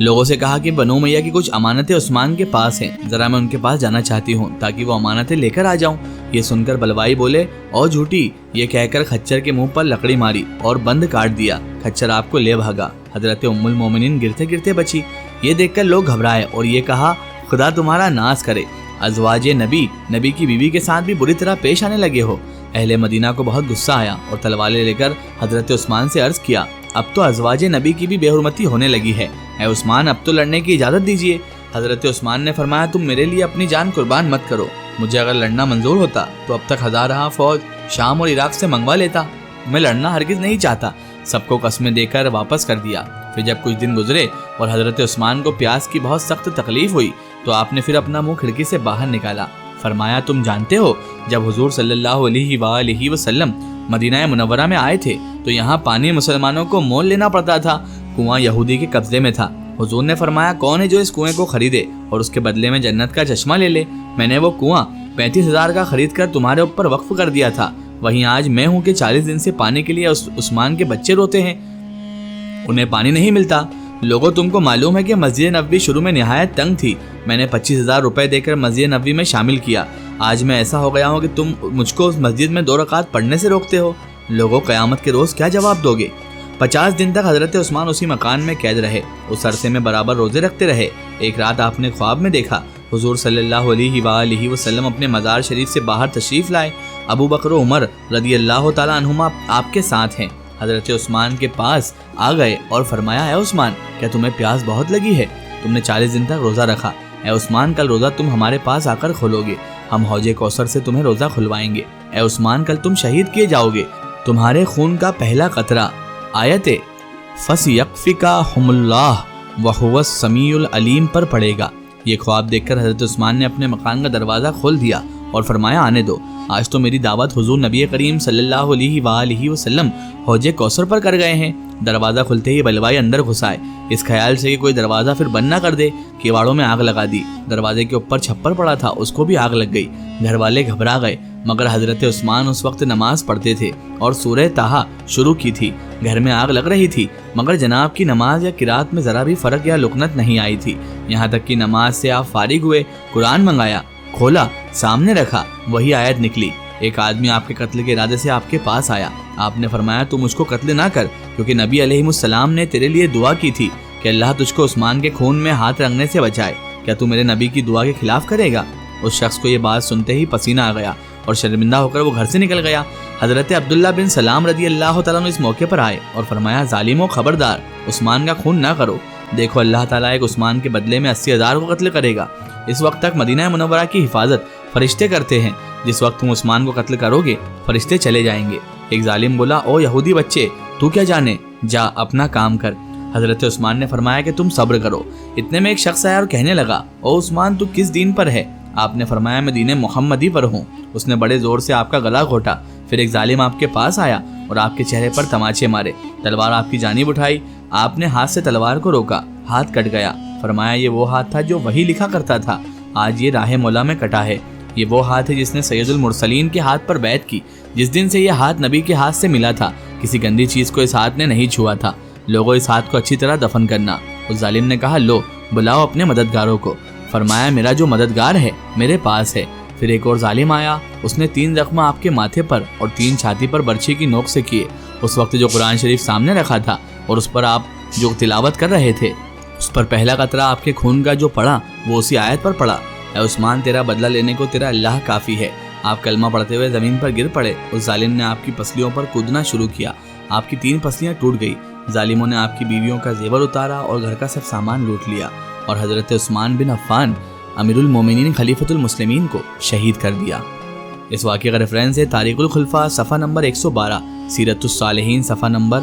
لوگوں سے کہا کہ بنو امیہ کی کچھ امانتیں عثمان کے پاس ہیں، ذرا میں ان کے پاس جانا چاہتی ہوں تاکہ وہ امانتیں لے کر آ جاؤں۔ یہ سن کر بلوائی بولے او جھوٹی، یہ کہہ کر خچر کے منہ پر لکڑی ماری اور بند کاٹ دیا۔ خچر آپ کو لے بھاگا۔ حضرت ام المومنین گرتے گرتے بچی۔ یہ دیکھ کر لوگ گھبرائے اور یہ کہا خدا تمہارا ناز کرے، ازواج نبی کی بیوی کے ساتھ بھی بری طرح پیش آنے لگے ہو۔ اہل مدینہ کو بہت غصہ آیا اور تلواریں لے کر حضرت عثمان سے عرض کیا اب تو ازواج نبی کی بھی بے حرمتی ہونے لگی ہے، اے عثمان اب تو لڑنے کی اجازت دیجیے۔ حضرت عثمان نے فرمایا تم میرے لیے اپنی جان قربان مت کرو، مجھے اگر لڑنا منظور ہوتا تو اب تک ہزارہ فوج شام اور عراق سے منگوا لیتا، میں لڑنا ہرگز نہیں چاہتا۔ سب کو قسمیں دے کر واپس کر دیا۔ پھر جب کچھ دن گزرے اور حضرت عثمان کو پیاس کی بہت سخت تکلیف ہوئی تو آپ نے پھر اپنا منہ کھڑکی سے باہر نکالا۔ فرمایا تم جانتے ہو جب حضور صلی اللہ علیہ وآلہ وسلم مدینہ منورہ میں آئے تھے تو یہاں پانی مسلمانوں کو مول لینا پڑتا تھا، کنواں یہودی کے قبضے میں تھا۔ حضور نے فرمایا کون ہے جو اس کنویں کو خریدے اور اس کے بدلے میں جنت کا چشمہ لے لے؟ میں نے وہ کنواں 35,000 کا خرید کر تمہارے اوپر وقف کر دیا تھا۔ وہیں آج میں ہوں کہ 40 دن سے پانی کے لیے عثمان کے بچے روتے ہیں، انہیں پانی نہیں ملتا۔ لوگوں تم کو معلوم ہے کہ مسجد نبوی شروع میں نہایت تنگ تھی، میں نے 25,000 روپے دے کر مسجد نبوی میں شامل کیا، آج میں ایسا ہو گیا ہوں کہ تم مجھ کو اس مسجد میں 2 رکعت پڑھنے سے روکتے ہو۔ لوگوں قیامت کے روز کیا جواب دو گے؟ 50 دن تک حضرت عثمان اسی مکان میں قید رہے، اس عرصے میں برابر روزے رکھتے رہے۔ ایک رات آپ نے خواب میں دیکھا حضور صلی اللہ علیہ وآلہ وسلم اپنے مزار شریف سے باہر تشریف لائے، ابو بکر و عمر رضی اللہ تعالیٰ عنہما آپ کے ساتھ ہیں۔ حضرت عثمان کے پاس آ گئے اور فرمایا اے عثمان کیا تمہیں پیاس بہت لگی ہے؟ تم نے 40 دن تک روزہ رکھا، اے عثمان کل روزہ تم ہمارے پاس آ کر کھولو گے، ہم حوض کوثر سے تمہیں روزہ کھلوائیں گے۔ اے عثمان کل تم شہید کیے جاؤ گے، تمہارے خون کا پہلا قطرہ آیت فَسْيَكْفِكَهُمُ اللَّهُ وَهُوَ السَّمِيعُ الْعَلِيمُ پر پڑے گا۔ یہ خواب دیکھ کر حضرت عثمان نے اپنے مکان کا دروازہ کھول دیا اور فرمایا آنے دو، آج تو میری دعوت حضور نبی کریم صلی اللہ علیہ وآلہ وسلم حوض کوثر پر کر گئے ہیں۔ دروازہ کھلتے ہی بلوائی اندر گھسائے، اس خیال سے کہ کوئی دروازہ پھر بند نہ کر دے، کیواڑوں میں آگ لگا دی۔ دروازے کے اوپر چھپر پڑا تھا، اس کو بھی آگ لگ گئی۔ گھر والے گھبرا گئے، مگر حضرت عثمان اس وقت نماز پڑھتے تھے اور سورہ طٰہٰ شروع کی تھی۔ گھر میں آگ لگ رہی تھی مگر جناب کی نماز یا قرات میں ذرا بھی فرق یا لکنت نہیں آئی تھی، یہاں تک کہ نماز سے آپ فارغ ہوئے، قرآن منگایا، کھولا، سامنے رکھا، وہی آیت نکلی۔ ایک آدمی آپ کے قتل کے ارادے سے آپ کے پاس آیا، آپ نے فرمایا تو مجھ کو قتل نہ کر، کیونکہ نبی علیہ السلام نے تیرے لیے دعا کی تھی کہ اللہ تجھ کو عثمان کے خون میں ہاتھ رنگنے سے بچائے، کیا تو میرے نبی کی دعا کے خلاف کرے گا؟ اس شخص کو یہ بات سنتے ہی پسینہ آ گیا اور شرمندہ ہو کر وہ گھر سے نکل گیا۔ حضرت عبداللہ بن سلام رضی اللہ تعالیٰ عنہ اس موقع پر آئے اور فرمایا ظالموں خبردار، عثمان کا خون نہ کرو، دیکھو اللہ تعالیٰ ایک عثمان کے بدلے میں 80,000 کو قتل کرے گا۔ اس وقت تک مدینہ منورہ کی حفاظت فرشتے کرتے ہیں، جس وقت تم عثمان کو قتل کرو گے فرشتے چلے جائیں گے۔ ایک ظالم بولا او یہودی بچے، تو کیا جانے، جا اپنا کام کر۔ حضرت عثمان نے فرمایا کہ تم صبر کرو۔ اتنے میں ایک شخص آیا اور کہنے لگا او عثمان تو کس دین پر ہے؟ آپ نے فرمایا میں دین محمدی پر ہوں۔ اس نے بڑے زور سے آپ کا گلا گھونٹا، پھر ایک ظالم آپ کے پاس آیا اور آپ کے چہرے پر تماچے مارے، تلوار آپ کی جانب اٹھائی، آپ نے ہاتھ سے تلوار کو روکا، ہاتھ کٹ گیا۔ فرمایا یہ وہ ہاتھ تھا جو وہی لکھا کرتا تھا، آج یہ راہ مولا میں کٹا ہے۔ یہ وہ ہاتھ ہے جس نے سید المرسلین کے ہاتھ پر بیعت کی، جس دن سے یہ ہاتھ نبی کے ہاتھ سے ملا تھا، کسی گندی چیز کو اس ہاتھ نے نہیں چھوا تھا۔ لوگوں اس ہاتھ کو اچھی طرح دفن کرنا۔ اس ظالم نے کہا لو بلاؤ اپنے مددگاروں کو۔ فرمایا میرا جو مددگار ہے میرے پاس ہے۔ پھر ایک اور ظالم آیا، اس نے 3 زخم آپ کے ماتھے پر اور 3 چھاتی پر برچھی کی نوک سے کیے۔ اس وقت جو قرآن شریف سامنے رکھا تھا اور اس پر آپ جو تلاوت کر رہے تھے، اس پر پہلا قطرہ آپ کے خون کا جو پڑا وہ اسی آیت پر پڑا، اے عثمان تیرا بدلہ لینے کو تیرا اللہ کافی ہے۔ آپ کلمہ پڑھتے ہوئے زمین پر گر پڑے۔ اس ظالم نے آپ کی پسلیوں پر کودنا شروع کیا، آپ کی 3 پسلیاں ٹوٹ گئی۔ ظالموں نے آپ کی بیویوں کا زیور اتارا اور گھر کا سب سامان لوٹ لیا اور حضرت عثمان بن عفان امیر المومنین خلیفۃ المسلمین کو شہید کر دیا۔ اس واقعے کا ریفرنس ہے تاریخ الخلفاء صفحہ نمبر 112، سیرت الصالحین صفحہ نمبر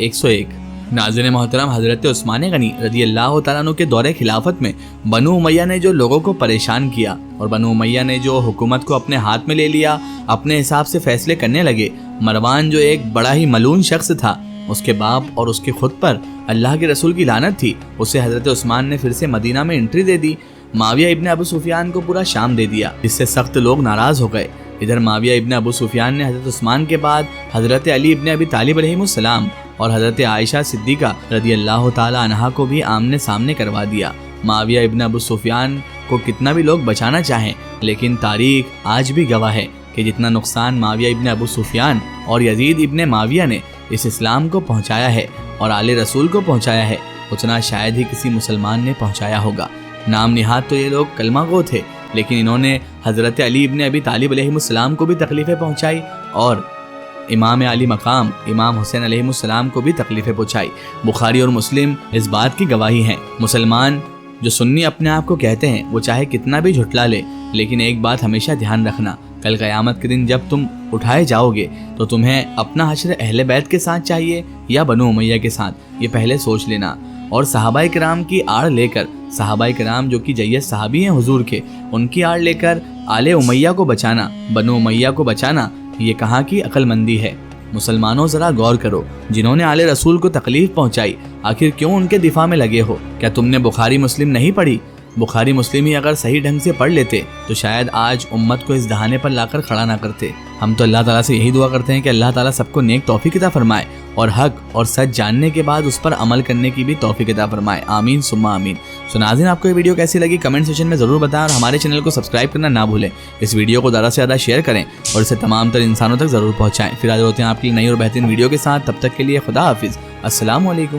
101۔ ناظرین محترم، حضرت عثمان غنی رضی اللہ تعالیٰ عنہ کے دور خلافت میں بنو امیہ نے جو لوگوں کو پریشان کیا اور بنو امیہ نے جو حکومت کو اپنے ہاتھ میں لے لیا، اپنے حساب سے فیصلے کرنے لگے۔ مروان جو ایک بڑا ہی ملعون شخص تھا، اس کے باپ اور اس کے خود پر اللہ کے رسول کی لعنت تھی، اسے حضرت عثمان نے پھر سے مدینہ میں انٹری دے دی۔ معاویہ ابن ابو سفیان کو پورا شام دے دیا، جس سے سخت لوگ ناراض ہو گئے۔ ادھر معاویہ ابن ابو سفیان نے حضرت عثمان کے بعد حضرت علی ابن ابی طالب علیہ السلام اور حضرت عائشہ صدیقہ رضی اللہ تعالی عنہا کو بھی آمنے سامنے کروا دیا۔ معاویہ ابن ابو سفیان کو کتنا بھی لوگ بچانا چاہیں، لیکن تاریخ آج بھی گواہ ہے کہ جتنا نقصان معاویہ ابن ابو سفیان اور یزید ابن معاویہ نے اس اسلام کو پہنچایا ہے اور آل رسول کو پہنچایا ہے، اتنا شاید ہی کسی مسلمان نے پہنچایا ہوگا۔ نام نہاد تو یہ لوگ کلمہ گو تھے، لیکن انہوں نے حضرت علی ابن ابی طالب علیہ السلام کو بھی تکلیفیں پہنچائی اور امام علی مقام امام حسین علیہ السلام کو بھی تکلیفیں پہنچائی۔ بخاری اور مسلم اس بات کی گواہی ہیں۔ مسلمان جو سنی اپنے آپ کو کہتے ہیں وہ چاہے کتنا بھی جھٹلا لے، لیکن ایک بات ہمیشہ دھیان رکھنا، کل قیامت کے دن جب تم اٹھائے جاؤ گے تو تمہیں اپنا حشر اہل بیت کے ساتھ چاہیے یا بنو امیہ کے ساتھ، یہ پہلے سوچ لینا۔ اور صحابہ کرام کی آڑ لے کر، صحابہ کرام جو کہ جید صحابی ہیں حضور کے، ان کی آڑ لے کر آل امیہ کو بچانا، بنو امیہ کو بچانا، یہ کہاں کی عقل مندی ہے؟ مسلمانوں ذرا غور کرو، جنہوں نے آل رسول کو تکلیف پہنچائی آخر کیوں ان کے دفاع میں لگے ہو؟ کیا تم نے بخاری مسلم نہیں پڑھی؟ بخاری مسلم ہی اگر صحیح ڈھنگ سے پڑھ لیتے تو شاید آج امت کو اس دہانے پر لا کر کھڑا نہ کرتے۔ ہم تو اللہ تعالیٰ سے یہی دعا کرتے ہیں کہ اللہ تعالیٰ سب کو نیک توفیق عطا فرمائے اور حق اور سچ جاننے کے بعد اس پر عمل کرنے کی بھی توفیق عطا فرمائے، آمین ثم آمین۔ سو ناظرین، آپ کو یہ ویڈیو کیسی لگی کمنٹ سیکشن میں ضرور بتائیں اور ہمارے چینل کو سبسکرائب کرنا نہ بھولیں۔ اس ویڈیو کو زیادہ سے زیادہ شیئر کریں اور اسے تمام تر انسانوں تک ضرور پہنچائیں۔ پھر حاضر ہوتے ہیں آپ کی نئی اور بہترین ویڈیو کے ساتھ، تب تک کے لیے خدا حافظ، السلام علیکم۔